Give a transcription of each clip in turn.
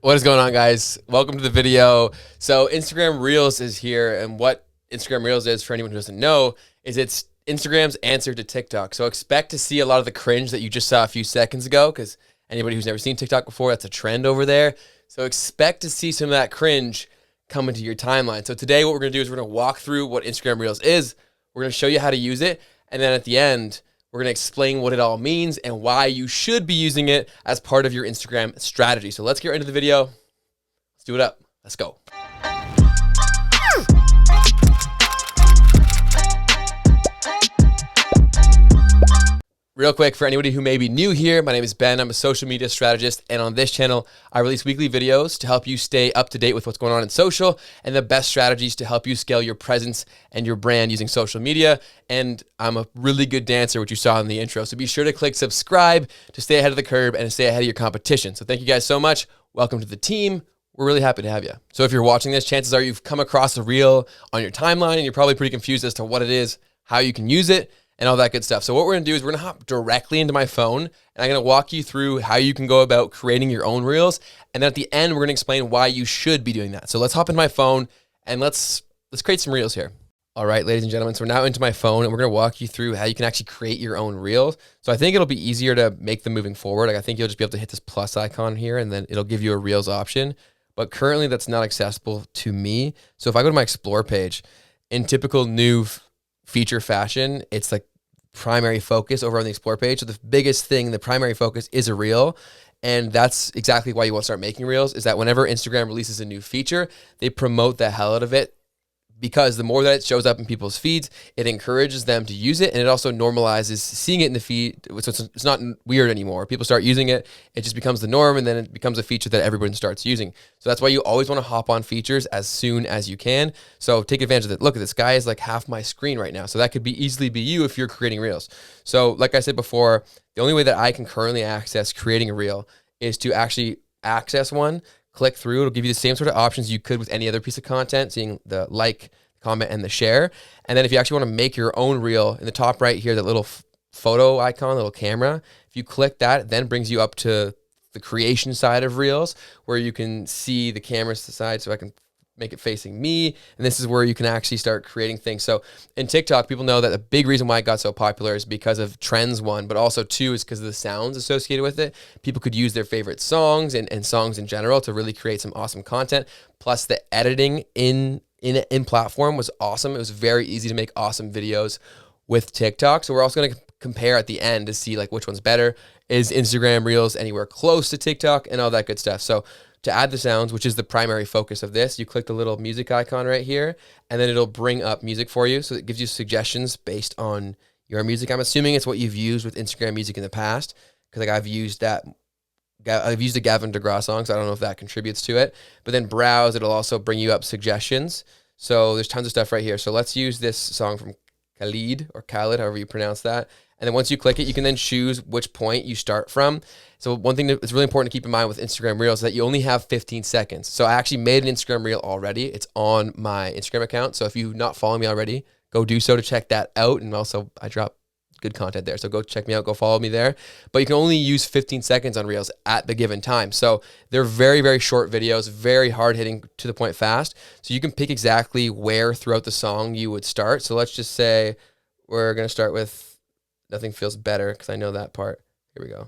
What is going on, guys? Welcome to the video. So Instagram Reels is here, and what Instagram Reels is, for anyone who doesn't know, is it's Instagram's answer to TikTok. So expect to see a lot of the cringe that you just saw a few seconds ago, because anybody who's never seen TikTok before, that's a trend over there. So expect to see some of that cringe come into your timeline. So today what we're going to do is we're going to walk through what Instagram Reels is. We're going to show you how to use it, and then at the end, we're going to explain what it all means and why you should be using it as part of your Instagram strategy. So let's get right into the video. Let's do it up. Let's go. Real quick, for anybody who may be new here, my name is Ben. I'm a social media strategist, and on this channel, I release weekly videos to help you stay up to date with what's going on in social and the best strategies to help you scale your presence and your brand using social media. And I'm a really good dancer, which you saw in the intro. So be sure to click subscribe to stay ahead of the curve and to stay ahead of your competition. So thank you guys so much. Welcome to the team. We're really happy to have you. So if you're watching this, chances are you've come across a reel on your timeline and you're probably pretty confused as to what it is, how you can use it, and all that good stuff. So what we're gonna do is we're gonna hop directly into my phone, and I'm gonna walk you through how you can go about creating your own reels. And then at the end, we're gonna explain why you should be doing that. So let's hop into my phone and let's create some reels here. All right, ladies and gentlemen, so we're now into my phone and we're gonna walk you through how you can actually create your own reels. So I think it'll be easier to make them moving forward. Like I think you'll just be able to hit this plus icon here and then it'll give you a reels option. But currently that's not accessible to me. So if I go to my explore page, in typical new feature fashion, it's like primary focus over on the explore page. So the biggest thing, the primary focus is a reel. And that's exactly why you want to start making reels, is that whenever Instagram releases a new feature, they promote the hell out of it, because the more that it shows up in people's feeds, it encourages them to use it, and it also normalizes seeing it in the feed. So it's not weird anymore. People start using it, it just becomes the norm, and then it becomes a feature that everyone starts using. So that's why you always want to hop on features as soon as you can. So take advantage of it. Look at this guy is like half my screen right now. So that could easily be you if you're creating reels. So like I said before, the only way that I can currently access creating a reel is to actually access one. Click through, it'll give you the same sort of options you could with any other piece of content, seeing the like, comment, and the share. And then if you actually want to make your own reel, in the top right here, that little photo icon, little camera, if you click that, it then brings you up to the creation side of reels, where you can see the camera side. So I can make it facing me, and this is where you can actually start creating things. So in TikTok, people know that the big reason why it got so popular is because of trends, one, but also two is because of the sounds associated with it. People could use their favorite songs and songs in general to really create some awesome content. Plus the editing in platform was awesome. It was very easy to make awesome videos with TikTok. So we're also going to compare at the end to see like which one's better. Is Instagram Reels anywhere close to TikTok and all that good stuff? So to add the sounds, which is the primary focus of this, you click the little music icon right here, and then it'll bring up music for you. So it gives you suggestions based on your music. I'm assuming it's what you've used with Instagram Music in the past, because like I've used a Gavin DeGraw song, so I don't know if that contributes to it. But then browse, it'll also bring you up suggestions. So there's tons of stuff right here. So let's use this song from Khalid, or Khalid, however you pronounce that. And then once you click it, you can then choose which point you start from. So one thing that's really important to keep in mind with Instagram Reels is that you only have 15 seconds. So I actually made an Instagram Reel already. It's on my Instagram account. So if you're not following me already, go do so to check that out. And also I drop good content there. So go check me out, go follow me there. But you can only use 15 seconds on Reels at the given time. So they're very, very short videos, very hard hitting, to the point, fast. So you can pick exactly where throughout the song you would start. So let's just say we're going to start with Nothing Feels Better, because I know that part. Here we go.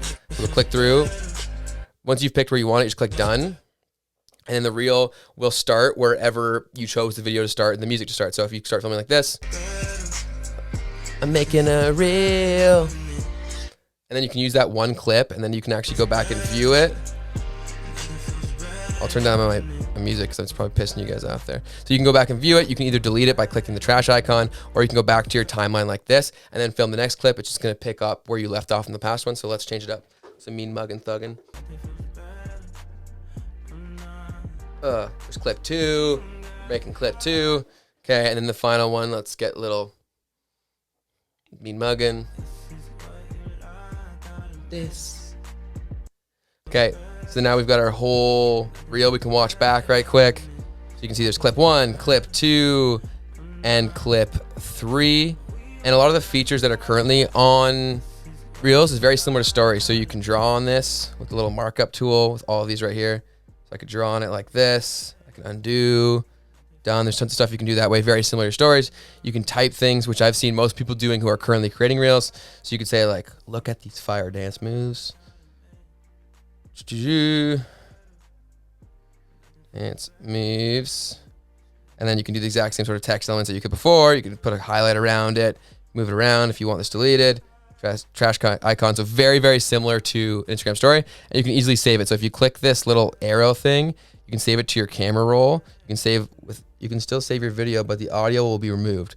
So we'll click through. Once you've picked where you want it, just click done. And then the reel will start wherever you chose the video to start and the music to start. So if you start filming like this, I'm making a reel. And then you can use that one clip, and then you can actually go back and view it. I'll turn down my music because it's probably pissing you guys off there. So you can go back and view it. You can either delete it by clicking the trash icon, or you can go back to your timeline like this and then film the next clip. It's just going to pick up where you left off in the past one. So let's change it up. Some mean mugging thugging. There's clip 2, making clip 2. Okay, and then the final one, let's get a little mean mugging. This. Okay. So now we've got our whole reel we can watch back right quick. So you can see there's clip 1, clip 2, and clip 3. And a lot of the features that are currently on Reels is very similar to Stories. So you can draw on this with the little markup tool with all of these right here. So I could draw on it like this. I can undo, done. There's tons of stuff you can do that way. Very similar to Stories. You can type things, which I've seen most people doing who are currently creating Reels. So you could say like, look at these fire dance moves. Dance moves. And then you can do the exact same sort of text elements that you could before. You can put a highlight around it, move it around if you want this deleted. Trash icon. So very, very similar to Instagram story. And you can easily save it. So if you click this little arrow thing, you can save it to your camera roll. You can still save your video, but the audio will be removed.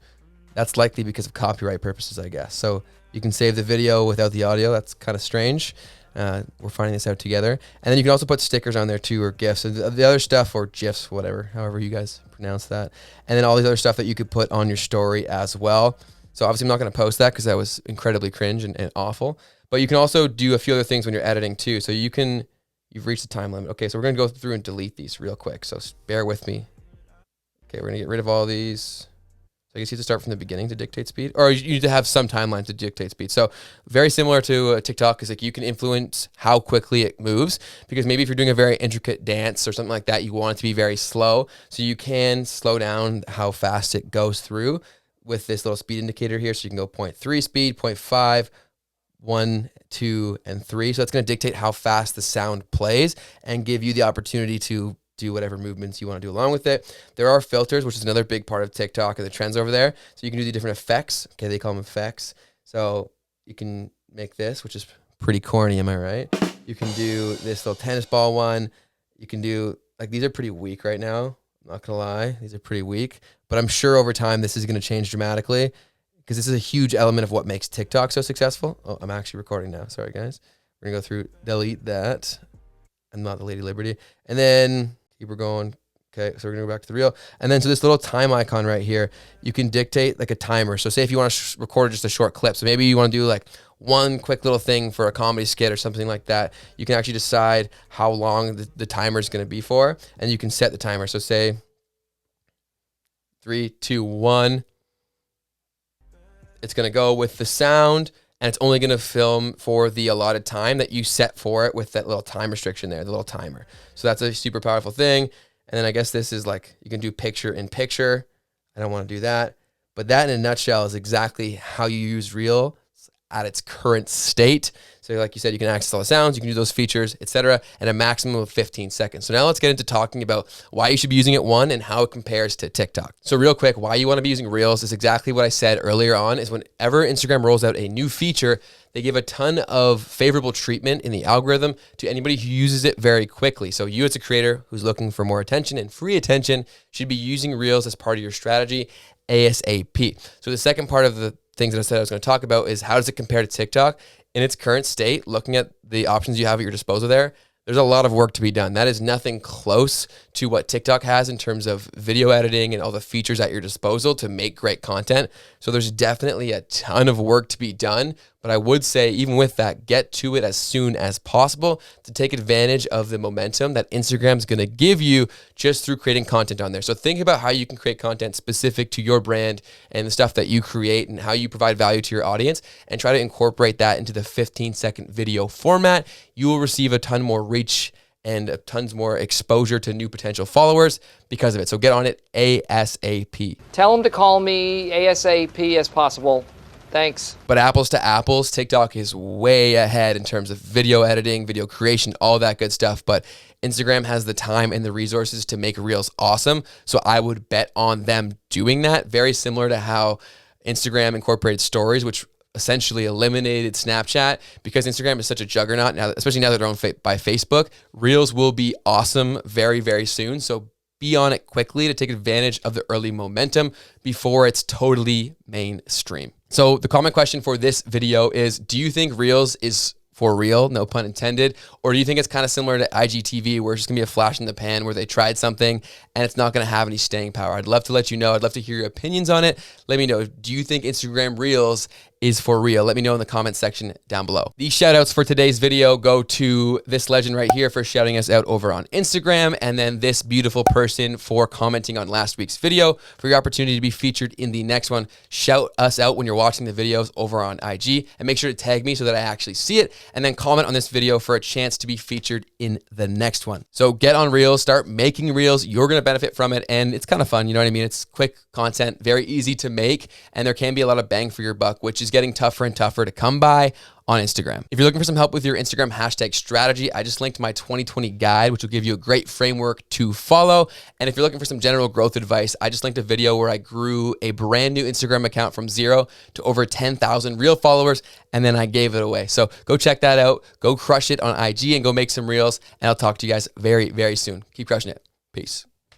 That's likely because of copyright purposes, I guess. So you can save the video without the audio. That's kind of strange. We're finding this out together. And then you can also put stickers on there too, or GIFs, and the other stuff, or GIFs, whatever, however you guys pronounce that. And then all these other stuff that you could put on your story as well. So obviously I'm not going to post that because that was incredibly cringe and awful. But you can also do a few other things when you're editing too. So you've reached the time limit. Okay, so we're going to go through and delete these real quick. So bear with me. Okay, we're going to get rid of all these. So I guess you have to start from the beginning to dictate speed, or you need to have some timeline to dictate speed. So very similar to TikTok, is like you can influence how quickly it moves, because maybe if you're doing a very intricate dance or something like that, you want it to be very slow. So you can slow down how fast it goes through with this little speed indicator here. So you can go 0.3 speed, 0.5, 1, 2, and 3. So that's going to dictate how fast the sound plays and give you the opportunity to do whatever movements you want to do along with it. There are filters, which is another big part of TikTok and the trends over there. So you can do the different effects. Okay, they call them effects. So you can make this, which is pretty corny, am I right? You can do this little tennis ball one. You can do, like, these are pretty weak right now. I'm not gonna lie, these are pretty weak. But I'm sure over time this is gonna change dramatically, because this is a huge element of what makes TikTok so successful. Oh, I'm actually recording now. Sorry, guys. We're gonna go through, delete that. I'm not the Lady Liberty. And then keep her going. Okay, so we're gonna go back to the reel. And then so this little time icon right here, you can dictate like a timer. So say if you want to record just a short clip, so maybe you want to do like one quick little thing for a comedy skit or something like that, you can actually decide how long the timer is gonna be for, and you can set the timer. So say 3, 2, 1. It's gonna go with the sound, and it's only gonna film for the allotted time that you set for it with that little time restriction there, the little timer. So that's a super powerful thing. And then I guess this is like, you can do picture in picture. I don't want to do that. But that in a nutshell is exactly how you use Reel at its current state. So like you said, you can access all the sounds, you can do those features, etc., and a maximum of 15 seconds. So now let's get into talking about why you should be using it, one, and how it compares to TikTok. So real quick, why you want to be using Reels is exactly what I said earlier on, is whenever Instagram rolls out a new feature, they give a ton of favorable treatment in the algorithm to anybody who uses it very quickly. So you as a creator who's looking for more attention and free attention should be using Reels as part of your strategy ASAP. So the second part of the things that I said I was going to talk about is how does it compare to TikTok? In its current state, looking at the options you have at your disposal there's a lot of work to be done. That is nothing close to what TikTok has in terms of video editing and all the features at your disposal to make great content. So there's definitely a ton of work to be done. But I would say, even with that, get to it as soon as possible to take advantage of the momentum that Instagram's going to give you just through creating content on there. So think about how you can create content specific to your brand and the stuff that you create and how you provide value to your audience, and try to incorporate that into the 15-second video format. You will receive a ton more reach and tons more exposure to new potential followers because of it. So get on it ASAP. Tell them to call me ASAP as possible. Thanks. But apples to apples, TikTok is way ahead in terms of video editing, video creation, all that good stuff. But Instagram has the time and the resources to make Reels awesome. So I would bet on them doing that. Very similar to how Instagram incorporated stories, which essentially eliminated Snapchat, because Instagram is such a juggernaut now, especially now that they're owned by Facebook. Reels will be awesome very, very soon. So be on it quickly to take advantage of the early momentum before it's totally mainstream. So the comment question for this video is, do you think Reels is for real, no pun intended, or do you think it's kind of similar to IGTV, where it's just gonna be a flash in the pan, where they tried something and it's not gonna have any staying power? I'd love to let you know. I'd love to hear your opinions on it. Let me know. Do you think Instagram Reels is for real? Let me know in the comment section down below. These shout outs for today's video go to this legend right here for shouting us out over on Instagram, and then this beautiful person for commenting on last week's video. For your opportunity to be featured in the next one, shout us out when you're watching the videos over on IG, and make sure to tag me so that I actually see it, and then comment on this video for a chance to be featured in the next one. So get on Reels, start making Reels. You're going to benefit from it, and it's kind of fun. You know what I mean? It's quick content, very easy to make, and there can be a lot of bang for your buck, which is getting tougher and tougher to come by on Instagram. If you're looking for some help with your Instagram hashtag strategy, I just linked my 2020 guide, which will give you a great framework to follow. And if you're looking for some general growth advice, I just linked a video where I grew a brand new Instagram account from 0 to over 10,000 real followers, and then I gave it away. So go check that out, go crush it on IG, and go make some reels, and I'll talk to you guys very, very soon. Keep crushing it. Peace.